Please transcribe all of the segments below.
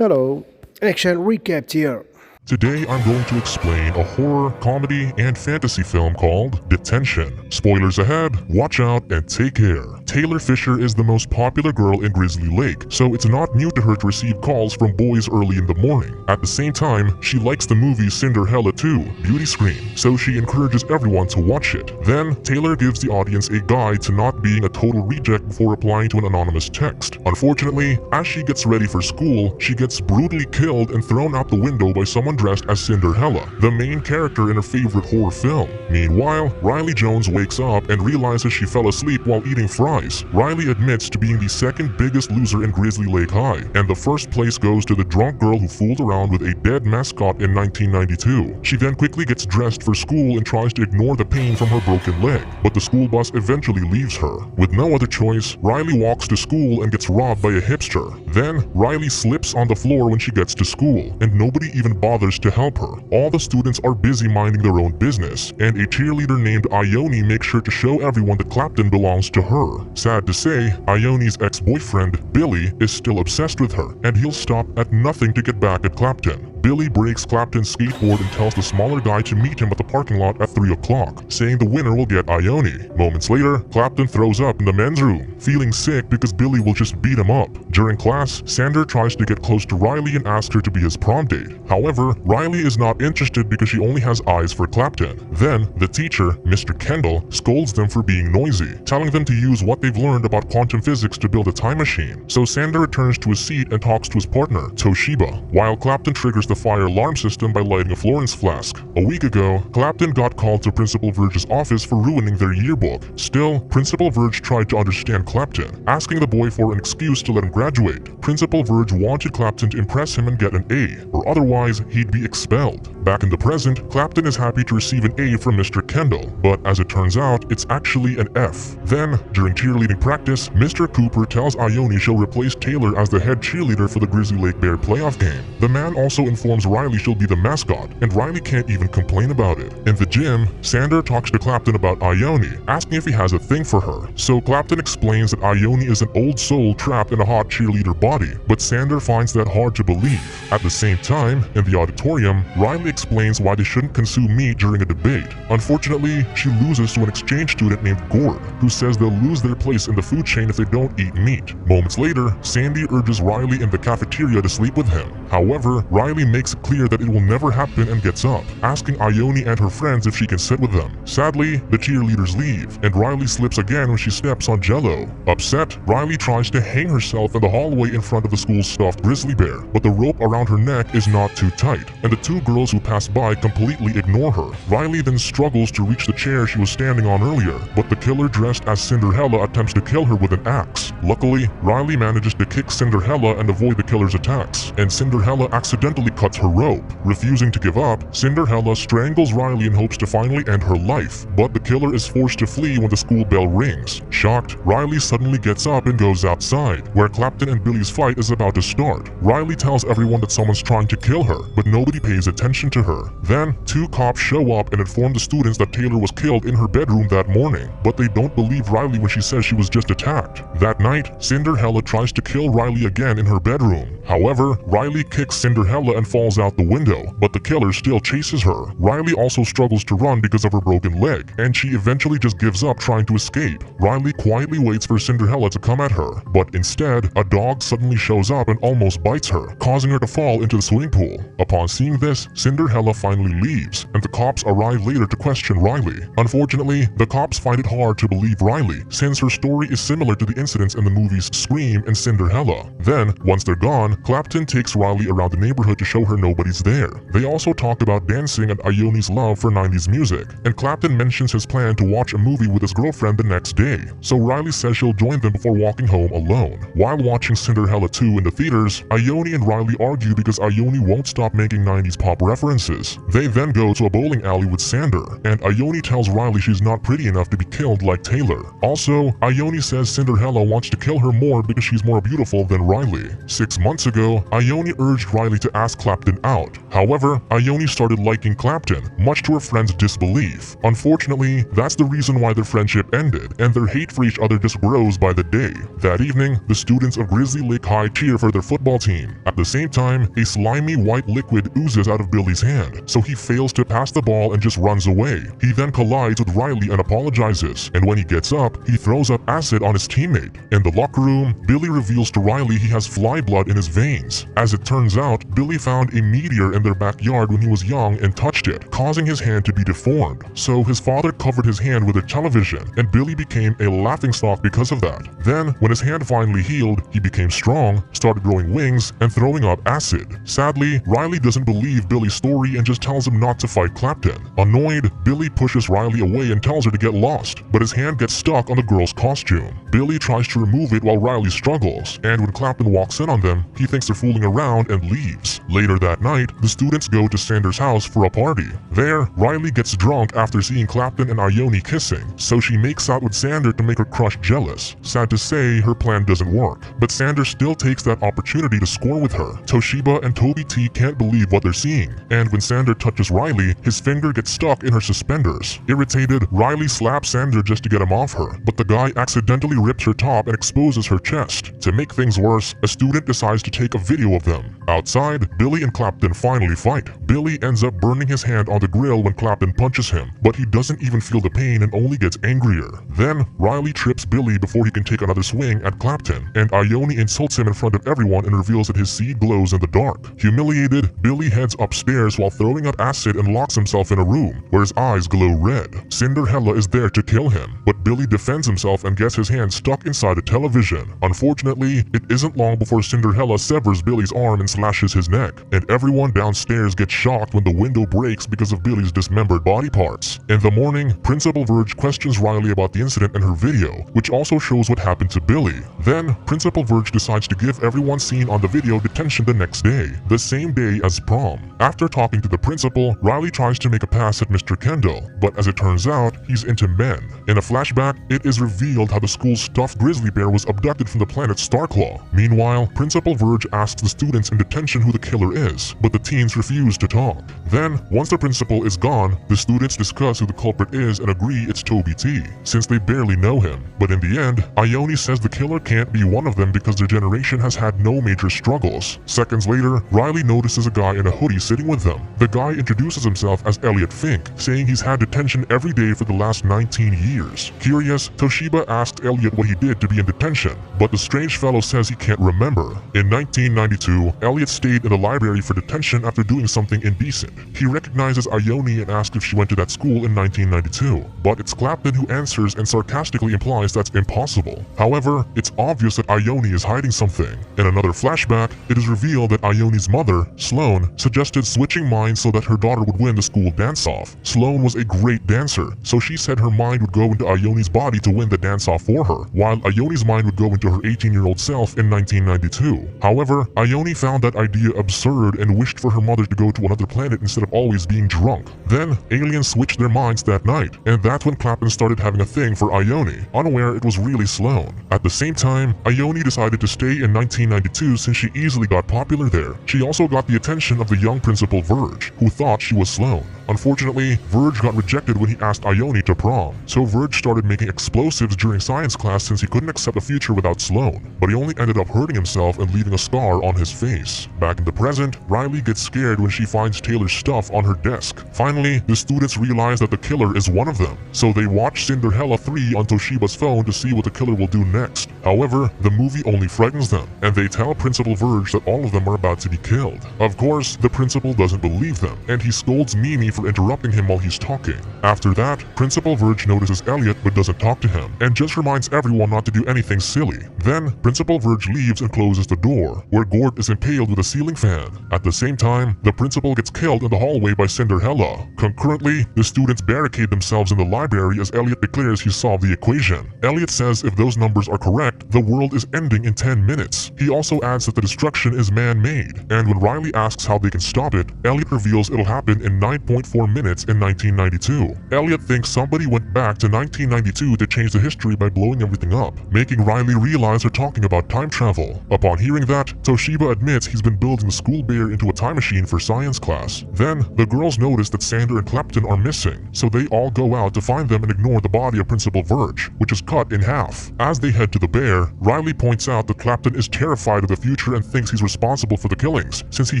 Hello, action recap here. Today I'm going to explain a horror, comedy, and fantasy film called Detention. Spoilers ahead, watch out, and take care. Taylor Fisher is the most popular girl in Grizzly Lake, so it's not new to her to receive calls from boys early in the morning. At the same time, she likes the movie Cinderella 2, Beauty Scream, so she encourages everyone to watch it. Then, Taylor gives the audience a guide to not being a total reject before replying to an anonymous text. Unfortunately, as she gets ready for school, she gets brutally killed and thrown out the window by someone dressed as Cinderella, the main character in her favorite horror film. Meanwhile, Riley Jones wakes up and realizes she fell asleep while eating fries. Riley admits to being the second biggest loser in Grizzly Lake High, and the first place goes to the drunk girl who fooled around with a dead mascot in 1992. She then quickly gets dressed for school and tries to ignore the pain from her broken leg, but the school bus eventually leaves her. With no other choice, Riley walks to school and gets robbed by a hipster. Then, Riley slips on the floor when she gets to school, and nobody even bothers to help her. All the students are busy minding their own business, and a cheerleader named Ione makes sure to show everyone that Clapton belongs to her. Sad to say, Ione's ex-boyfriend, Billy, is still obsessed with her, and he'll stop at nothing to get back at Clapton. Billy breaks Clapton's skateboard and tells the smaller guy to meet him at the parking lot at 3 o'clock, saying the winner will get Ione. Moments later, Clapton throws up in the men's room, feeling sick because Billy will just beat him up. During class, Sander tries to get close to Riley and asks her to be his prom date. However, Riley is not interested because she only has eyes for Clapton. Then, the teacher, Mr. Kendall, scolds them for being noisy, telling them to use what they've learned about quantum physics to build a time machine. So Sander returns to his seat and talks to his partner, Toshiba, while Clapton triggers the fire alarm system by lighting a Florence flask. A week ago, Clapton got called to Principal Verge's office for ruining their yearbook. Still, Principal Verge tried to understand Clapton, asking the boy for an excuse to let him graduate. Principal Verge wanted Clapton to impress him and get an A, or otherwise he'd be expelled. Back in the present, Clapton is happy to receive an A from Mr. Kendall, but as it turns out, it's actually an F. Then, during cheerleading practice, Mr. Cooper tells Ione she'll replace Taylor as the head cheerleader for the Grizzly Lake Bear playoff game. The man also informs Riley she'll be the mascot, and Riley can't even complain about it. In the gym, Sander talks to Clapton about Ione, asking if he has a thing for her. So Clapton explains that Ione is an old soul trapped in a hot cheerleader body, but Sander finds that hard to believe. At the same time, in the auditorium, Riley explains why they shouldn't consume meat during a debate. Unfortunately, she loses to an exchange student named Gord, who says they'll lose their place in the food chain if they don't eat meat. Moments later, Sandy urges Riley in the cafeteria to sleep with him. However, Riley makes it clear that it will never happen and gets up, asking Ione and her friends if she can sit with them. Sadly, the cheerleaders leave, and Riley slips again when she steps on Jell-O. Upset, Riley tries to hang herself in the hallway in front of the school's stuffed grizzly bear, but the rope around her neck is not too tight, and the two girls who pass by completely ignore her. Riley then struggles to reach the chair she was standing on earlier, but the killer dressed as Cinderella attempts to kill her with an axe. Luckily, Riley manages to kick Cinderella and avoid the killer's attacks, and Cinderella accidentally cuts her rope. Refusing to give up, Cinderella strangles Riley in hopes to finally end her life, but the killer is forced to flee when the school bell rings. Shocked, Riley suddenly gets up and goes outside, where Clapton and Billy's fight is about to start. Riley tells everyone that someone's trying to kill her, but nobody pays attention to her. Then, two cops show up and inform the students that Taylor was killed in her bedroom that morning, but they don't believe Riley when she says she was just attacked. That night, Cinderella tries to kill Riley again in her bedroom. However, Riley kicks Cinderella and falls out the window, but the killer still chases her. Riley also struggles to run because of her broken leg, and she eventually just gives up trying to escape. Riley quietly waits for Cinderella to come at her, but instead, a dog suddenly shows up and almost bites her, causing her to fall into the swimming pool. Upon seeing this, Cinderella finally leaves, and the cops arrive later to question Riley. Unfortunately, the cops find it hard to believe Riley, since her story is similar to the incidents in the movies Scream and Cinderella. Then, once they're gone, Clapton takes Riley around the neighborhood to show her nobody's there. They also talk about dancing and Ione's love for 90s music, and Clapton mentions his plan to watch a movie with his girlfriend the next day, so Riley says she'll join them before walking home alone. While watching Cinderella 2 in the theaters, Ione and Riley argue because Ione won't stop making 90s pop references. They then go to a bowling alley with Sander, and Ione tells Riley she's not pretty enough to be killed like Taylor. Also, Ione says Cinderella wants to kill her more because she's more beautiful than Riley. 6 months ago, Ione urged Riley to ask Clapton out. However, Ione started liking Clapton, much to her friend's disbelief. Unfortunately, that's the reason why their friendship ended, and their hate for each other just grows by the day. That evening, the students of Grizzly Lake High cheer for their football team. At the same time, a slimy white liquid oozes out of Billy's hand, so he fails to pass the ball and just runs away. He then collides with Riley and apologizes, and when he gets up, he throws up acid on his teammate. In the locker room, Billy reveals to Riley he has fly blood in his veins. As it turns out, Billy found a meteor in their backyard when he was young and touched it, causing his hand to be deformed. So his father covered his hand with a television, and Billy became a laughingstock because of that. Then, when his hand finally healed, he became strong, started growing wings, and throwing up acid. Sadly, Riley doesn't believe Billy's story and just tells him not to fight Clapton. Annoyed, Billy pushes Riley away and tells her to get lost, but his hand gets stuck on the girl's costume. Billy tries to remove it while Riley struggles, and when Clapton walks in on them, he thinks they're fooling around and leaves. Later that night, the students go to Sanders' house for a party. There, Riley gets drunk after seeing Clapton and Ione kissing, so she makes out with Sander to make her crush jealous. Sad to say, her plan doesn't work, but Sander still takes that opportunity to score with her. Toshiba and Toby T can't believe what they're seeing, and when Sander touches Riley, his finger gets stuck in her suspenders. Irritated, Riley slaps Sander just to get him off her, but the guy accidentally rips her top and exposes her chest. To make things worse, a student decides to take a video of them. Outside, Billy and Clapton finally fight. Billy ends up burning his hand on the grill when Clapton punches him, but he doesn't even feel the pain and only gets angrier. Then, Riley trips Billy before he can take another swing at Clapton, and Ione insults him in front of everyone and reveals that his seed glows in the dark. Humiliated, Billy heads upstairs while throwing up acid and locks himself in a room, where his eyes glow red. Cinderella is there to kill him, but Billy defends himself and gets his hand stuck inside a television. Unfortunately, it isn't long before Cinderella severs Billy's arm and slashes his neck, and everyone downstairs gets shocked when the window breaks because of Billy's dismembered body parts. In the morning, Principal Verge questions Riley about the incident and her video, which also shows what happened to Billy. Then, Principal Verge decides to give everyone seen on the video detention the next day, the same day as prom. After talking to the principal, Riley tries to make a pass at Mr. Kendall, but as it turns out, he's into men. In a flashback, it is revealed how the school's stuffed grizzly bear was abducted from the planet Starclaw. Meanwhile, Principal Verge asks the students in detention who the killer is, but the teens refuse to talk. Then, once the principal is gone, the students discuss who the culprit is and agree it's Toby T, since they barely know him. But in the end, Ione says the killer can't be one of them because their generation has had no major struggles. Seconds later, Riley notices a guy in a hoodie sitting with them. The guy introduces himself as Elliot Fink, saying he's had detention every day for the last 19 years. Curious, Toshiba asks Elliot what he did to be in detention, but the strange fellow says he can't remember. In 1992, Elliot stayed in the library for detention after doing something indecent. He recognizes Ione and asks if she went to that school in 1992, but it's Clapton who answers and sarcastically implies that's impossible. However, it's obvious that Ione is hiding something. In another flashback, it is revealed that Ione's mother, Sloane, suggested switching minds so that her daughter would win the school dance-off. Sloane was a great dancer, so she said her mind would go into Ione's body to win the dance-off for her, while Ione's mind would go into her 18-year-old self in 1992. However, Ione found that idea absurd and wished for her mother to go to another planet instead of always being drunk. Then, aliens switched their minds that night, and that's when Clapton started having a thing for Ione, unaware it was really Sloane. At the same time, Ione decided to stay in 1992 since she easily got popular there. She also got the attention of the young principal Verge, who thought she was Sloane. Unfortunately, Verge got rejected when he asked Ione to prom, so Verge started making explosives during science class since he couldn't accept a future without Sloane, but he only ended up hurting himself and leaving a scar on his face. Back in the present, Riley gets scared when she finds Taylor's stuff on her desk. Finally, the students realize that the killer is one of them, so they watch Cinderella 3 on Toshiba's phone to see what the killer will do next. However, the movie only frightens them, and they tell Principal Verge that all of them are about to be killed. Of course, the principal doesn't believe them, and he scolds Mimi for interrupting him while he's talking. After that, Principal Verge notices Elliot but doesn't talk to him, and just reminds everyone not to do anything silly. Then, Principal Verge leaves and closes the door, where Gort is impaled with a ceiling fan. At the same time, the principal gets killed in the hallway by Cinderella. Concurrently, the students barricade themselves in the library as Elliot declares he solved the equation. Elliot says if those numbers are correct, the world is ending in 10 minutes. He also adds that the destruction is man-made, and when Riley asks how they can stop it, Elliot reveals it'll happen in 9.5 4 minutes in 1992. Elliot thinks somebody went back to 1992 to change the history by blowing everything up, making Riley realize they're talking about time travel. Upon hearing that, Toshiba admits he's been building the school bear into a time machine for science class. Then, the girls notice that Sander and Clapton are missing, so they all go out to find them and ignore the body of Principal Verge, which is cut in half. As they head to the bear, Riley points out that Clapton is terrified of the future and thinks he's responsible for the killings, since he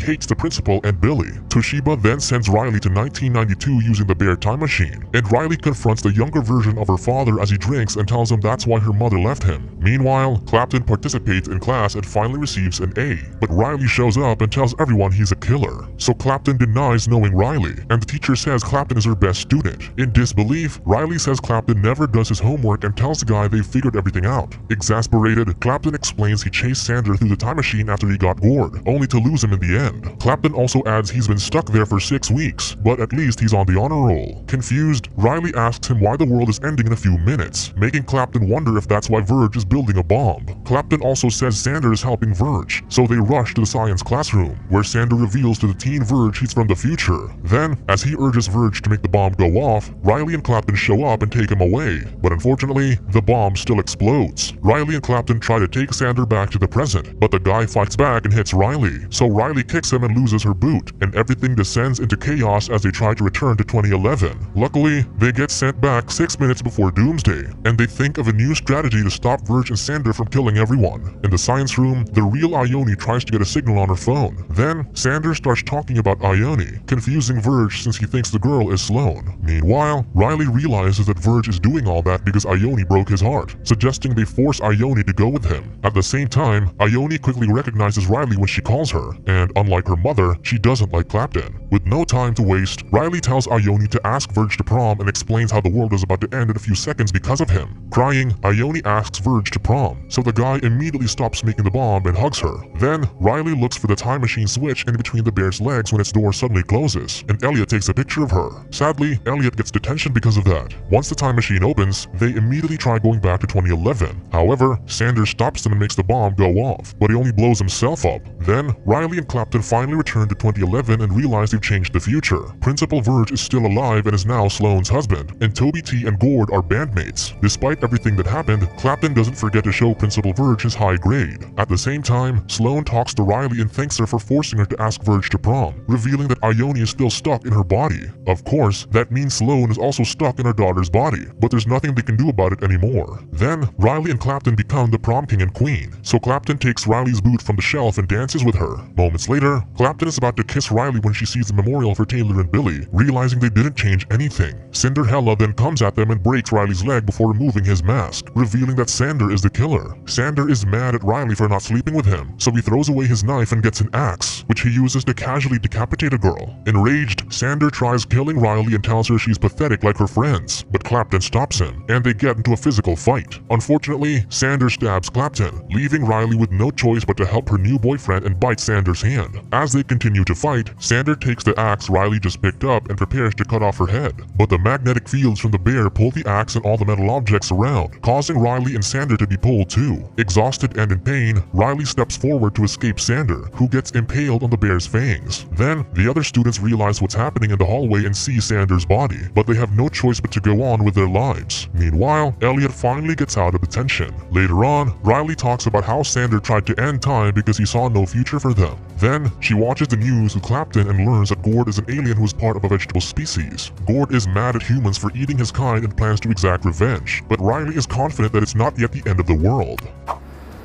hates the principal and Billy. Toshiba then sends Riley to 1992 using the bear time machine, and Riley confronts the younger version of her father as he drinks and tells him that's why her mother left him. Meanwhile, Clapton participates in class and finally receives an A, but Riley shows up and tells everyone he's a killer. So Clapton denies knowing Riley, and the teacher says Clapton is her best student. In disbelief, Riley says Clapton never does his homework and tells the guy they've figured everything out. Exasperated, Clapton explains he chased Sander through the time machine after he got gored, only to lose him in the end. Clapton also adds he's been stuck there for 6 weeks, but at least he's on the honor roll. Confused, Riley asks him why the world is ending in a few minutes, making Clapton wonder if that's why Verge is building a bomb. Clapton also says Sander is helping Verge, so they rush to the science classroom, where Sander reveals to the teen Verge he's from the future. Then, as he urges Verge to make the bomb go off, Riley and Clapton show up and take him away, but unfortunately, the bomb still explodes. Riley and Clapton try to take Sander back to the present, but the guy fights back and hits Riley, so Riley kicks him and loses her boot, and everything descends into chaos as they try to return to 2011. Luckily, they get sent back 6 minutes before Doomsday, and they think of a new strategy to stop Verge and Sander from killing everyone. In the science room, the real Ione tries to get a signal on her phone. Then, Sander starts talking about Ione, confusing Verge since he thinks the girl is Sloane. Meanwhile, Riley realizes that Verge is doing all that because Ione broke his heart, suggesting they force Ione to go with him. At the same time, Ione quickly recognizes Riley when she calls her, and unlike her mother, she doesn't like Clapton. With no time to waste, Riley tells Ione to ask Verge to prom and explains how the world is about to end in a few seconds because of him. Crying, Ione asks Verge to prom, so the guy immediately stops making the bomb and hugs her. Then, Riley looks for the time machine switch in between the bear's legs when its door suddenly closes, and Elliot takes a picture of her. Sadly, Elliot gets detention because of that. Once the time machine opens, they immediately try going back to 2011. However, Sander stops them and makes the bomb go off, but he only blows himself up. Then, Riley and Clapton finally return to 2011 and realize they've changed the future. Principal Verge is still alive and is now Sloane's husband, and Toby T and Gord are bandmates. Despite everything that happened, Clapton doesn't forget to show Principal Verge his high grade. At the same time, Sloane talks to Riley and thanks her for forcing her to ask Verge to prom, revealing that Ione is still stuck in her body. Of course, that means Sloane is also stuck in her daughter's body, but there's nothing they can do about it anymore. Then, Riley and Clapton become the prom king and queen, so Clapton takes Riley's boot from the shelf and dances with her. Moments later, Clapton is about to kiss Riley when she sees the memorial for Taylor and Billy, realizing they didn't change anything. Cinderella then comes at them and breaks Riley's leg before removing his mask, revealing that Sander is the killer. Sander is mad at Riley for not sleeping with him, so he throws away his knife and gets an axe, which he uses to casually decapitate a girl. Enraged, Sander tries killing Riley and tells her she's pathetic like her friends, but Clapton stops him, and they get into a physical fight. Unfortunately, Sander stabs Clapton, leaving Riley with no choice but to help her new boyfriend and bite Sander's hand. As they continue to fight, Sander takes the axe Riley just picked up and prepares to cut off her head, but the magnetic fields from the bear pull the axe and all the metal objects around, causing Riley and Sander to be pulled too. Exhausted and in pain, Riley steps forward to escape Sander, who gets impaled on the bear's fangs. Then, the other students realize what's happening in the hallway and see Sander's body, but they have no choice but to go on with their lives. Meanwhile, Elliot finally gets out of detention. Later on, Riley talks about how Sander tried to end time because he saw no future for them. Then, she watches the news with Clapton and learns that Gord is an alien who is part of a vegetable species. Gord is mad at humans for eating his kind and plans to exact revenge, but Riley is confident that it's not yet the end of the world.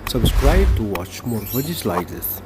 Subscribe to watch more videos like this.